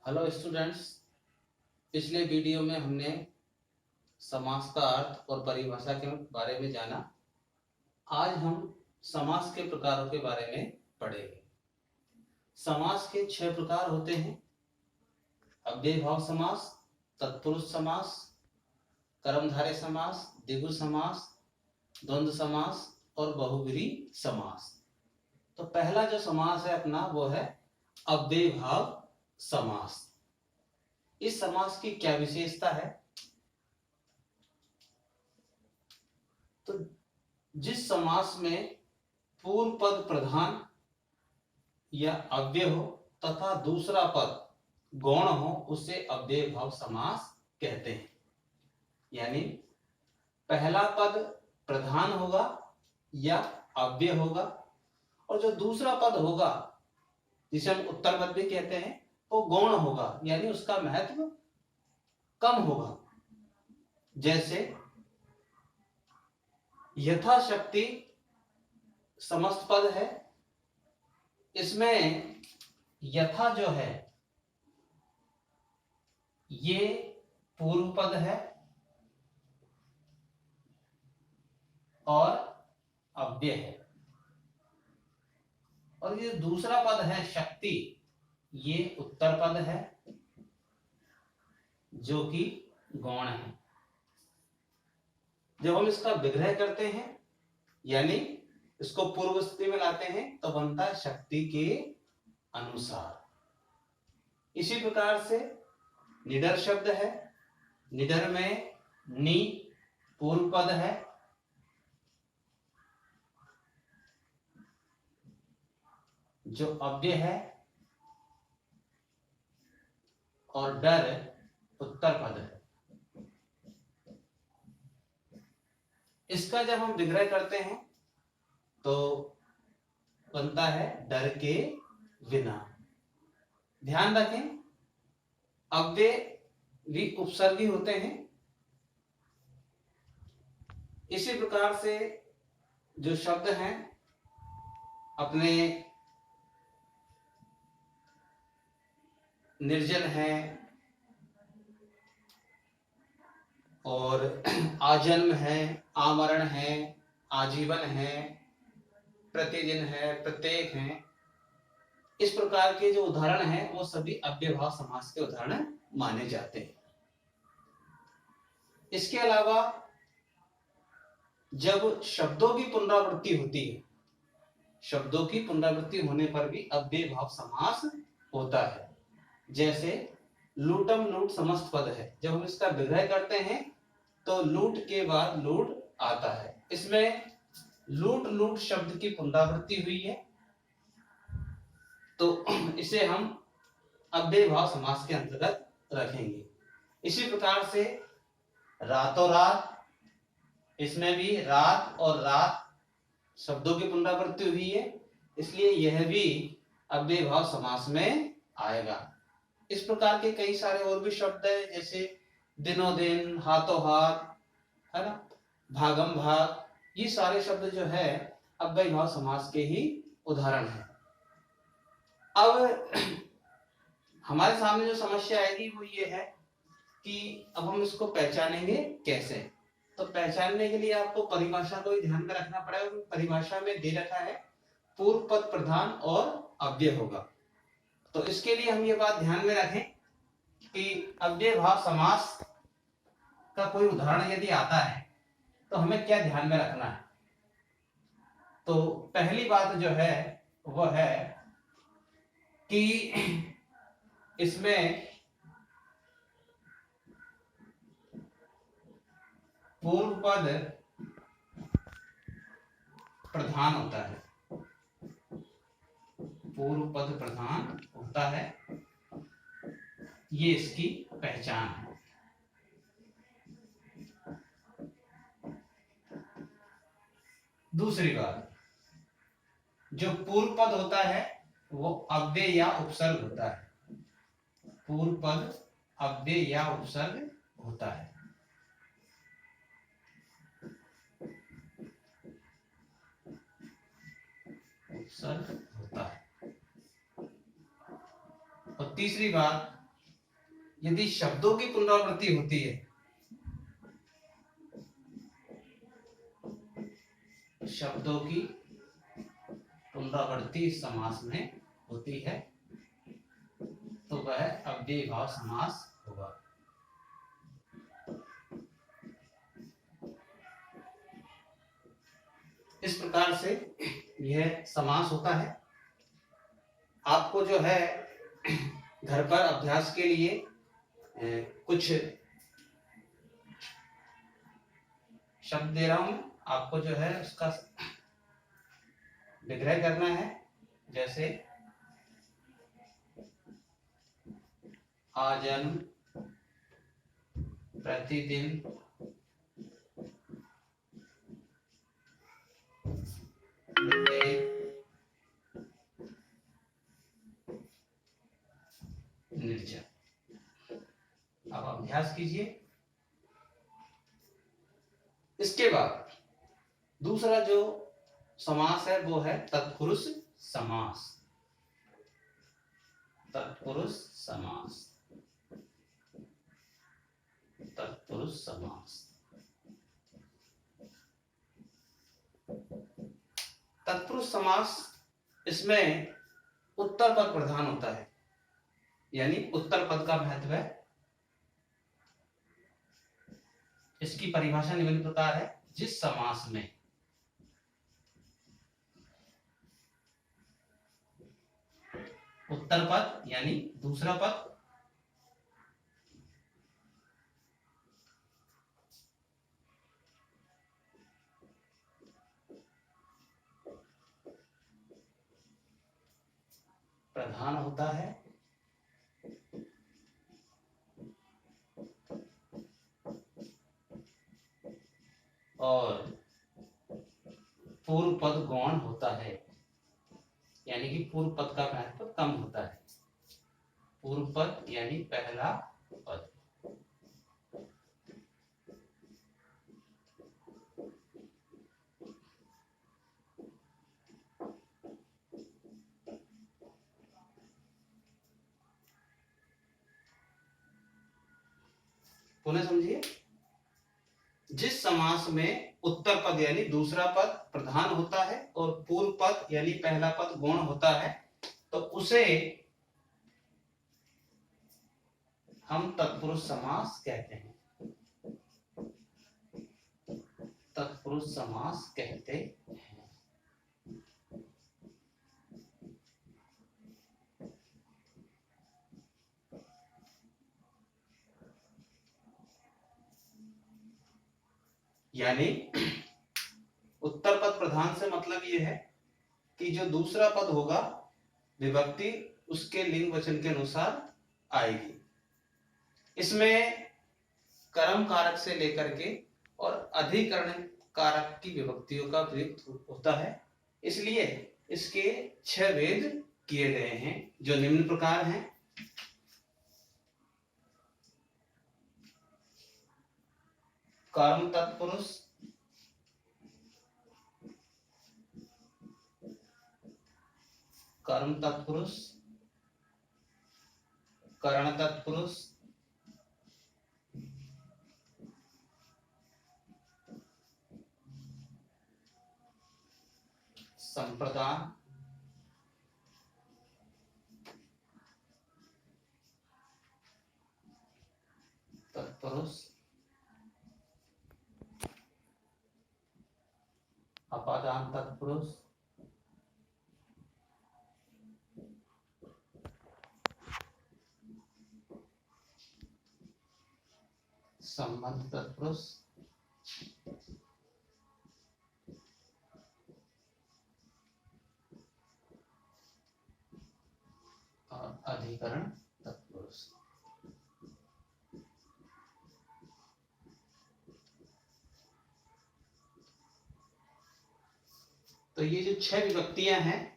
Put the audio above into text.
Hello students, पिछले video में हमने समास का अर्थ और परिभाषा के बारे में जाना। आज हम समास के प्रकारों के बारे में पढ़ेंगे। समास के 6 प्रकार होते हैं: अव्ययीभाव समास, तत्पुरुष समास, कर्मधारय समास, द्विगु समास, द्वंद्व समास और बहुब्रीहि समास। तो पहला जो समास है अपना वो है अव्ययीभाव समास। इस समास की क्या विशेषता है? तो जिस समास में पूर्व पद प्रधान या अव्यय हो तथा दूसरा पद गौण हो उसे अव्ययीभाव समास कहते हैं। यानी पहला पद प्रधान होगा या अव्यय होगा और जो दूसरा पद होगा जिसे हम उत्तर पद भी कहते हैं वो गौण होगा, यानी उसका महत्व कम होगा। जैसे यथाशक्ति समस्त पद है, इसमें यथा जो है ये पूर्व पद है और अव्यय है, और ये दूसरा पद है शक्ति, ये उत्तर पद है जो कि गौण है। जब हम इसका विग्रह करते हैं यानी इसको पूर्व स्थिति में लाते हैं तो बनता है शक्ति के अनुसार। इसी प्रकार से निडर शब्द है, निडर में नी पूर्व पद है जो अव्यय है और डर उत्तर पद है। इसका जब हम विग्रह करते हैं तो बनता है डर के बिना। ध्यान रखें, अव्यय भी उपसर्गी होते हैं। इसी प्रकार से जो शब्द हैं अपने निर्जन है और आजन्म है, आमरण है, आजीवन है, प्रतिदिन है, प्रत्येक है, इस प्रकार के जो उदाहरण हैं वो सभी अव्ययीभाव समास के उदाहरण माने जाते हैं। इसके अलावा जब शब्दों की पुनरावृत्ति होती है, शब्दों की पुनरावृत्ति होने पर भी अव्ययीभाव समास होता है। जैसे लूटम लूट समस्त पद है, जब हम इसका विग्रह करते हैं तो लूट के बाद लूट आता है। इसमें लूट लूट शब्द की पुनरावृत्ति हुई है तो इसे हम अव्ययीभाव समास के अंतर्गत रखेंगे। इसी प्रकार से रातों रात, इसमें भी रात और रात शब्दों की पुनरावृत्ति हुई है, इसलिए यह भी अव्ययीभाव समास में आएगा। इस प्रकार के कई सारे और भी शब्द है, जैसे दिनों दिन, हाथों हाथ, है ना, भागम भाग, ये सारे शब्द जो है अव्ययीभाव समास के ही उदाहरण है। अब हमारे सामने जो समस्या आएगी वो ये है कि अब हम इसको पहचानेंगे कैसे। तो पहचानने के लिए आपको परिभाषा को ध्यान में रखना पड़ेगा। परिभाषा में दे रखा है पूर्व पद प्रधान और अव्यय होगा। तो इसके लिए हम ये बात ध्यान में रखें कि अव्ययीभाव समास का कोई उदाहरण यदि आता है तो हमें क्या ध्यान में रखना है। तो पहली बात जो है वह है कि इसमें पूर्व पद प्रधान होता है, पूर्व पद प्रधान होता है, ये इसकी पहचान है। दूसरी बात, जो पूर्व पद होता है वो अव्यय या उपसर्ग होता है। पूर्व पद अव्यय या उपसर्ग होता है। उपसर्ग होता है। और तीसरी बात, यदि शब्दों की पुनरावृत्ति होती है, शब्दों की पुनरावृत्ति समास में होती है तो वह अव्ययी भाव समास होगा। इस प्रकार से यह समास होता है। आपको जो है घर पर अभ्यास के लिए कुछ शब्द दे रहा हूं, आपको जो है उसका विग्रह करना है। जैसे आजन, प्रतिदिन, निर्जन। अब अभ्यास कीजिए। इसके बाद दूसरा जो समास है वो है तत्पुरुष समास। तत्पुरुष समास, तत्पुरुष समास। तत्पुरुष समास, इसमें उत्तर पद प्रधान होता है, यानी उत्तर पद का महत्व है। इसकी परिभाषा निम्न प्रकार है। जिस समास में उत्तर पद यानी दूसरा पद प्रधान होता है और पूर्व पद गौण होता है, यानी कि पूर्व पद का महत्व कम होता है। पूर्व पद यानी पहला पद। पुनः समझिए। जिस समास में उत्तर पद यानी दूसरा पद प्रधान होता है और पूर्व पद यानी पहला पद गौण होता है तो उसे हम तत्पुरुष समास कहते हैं। तत्पुरुष समास कहते हैं। यानी उत्तर पद प्रधान से मतलब यह है कि जो दूसरा पद होगा विभक्ति उसके लिंग वचन के अनुसार आएगी। इसमें कर्म कारक से लेकर के और अधिकरण कारक की विभक्तियों का प्रयुक्त होता है। इसलिए इसके 6 भेद किए गए हैं जो निम्न प्रकार हैं। कर्म तत्पुरुष, कर्म तत्पुरुष, करण तत्पुरुष, संप्रदान, तत्पुरुष, अपादान तत्पुरुष, संबंध तत्पुरुष, और अधिकरण तत्पुरुष। तो ये जो 6 विभक्तियां हैं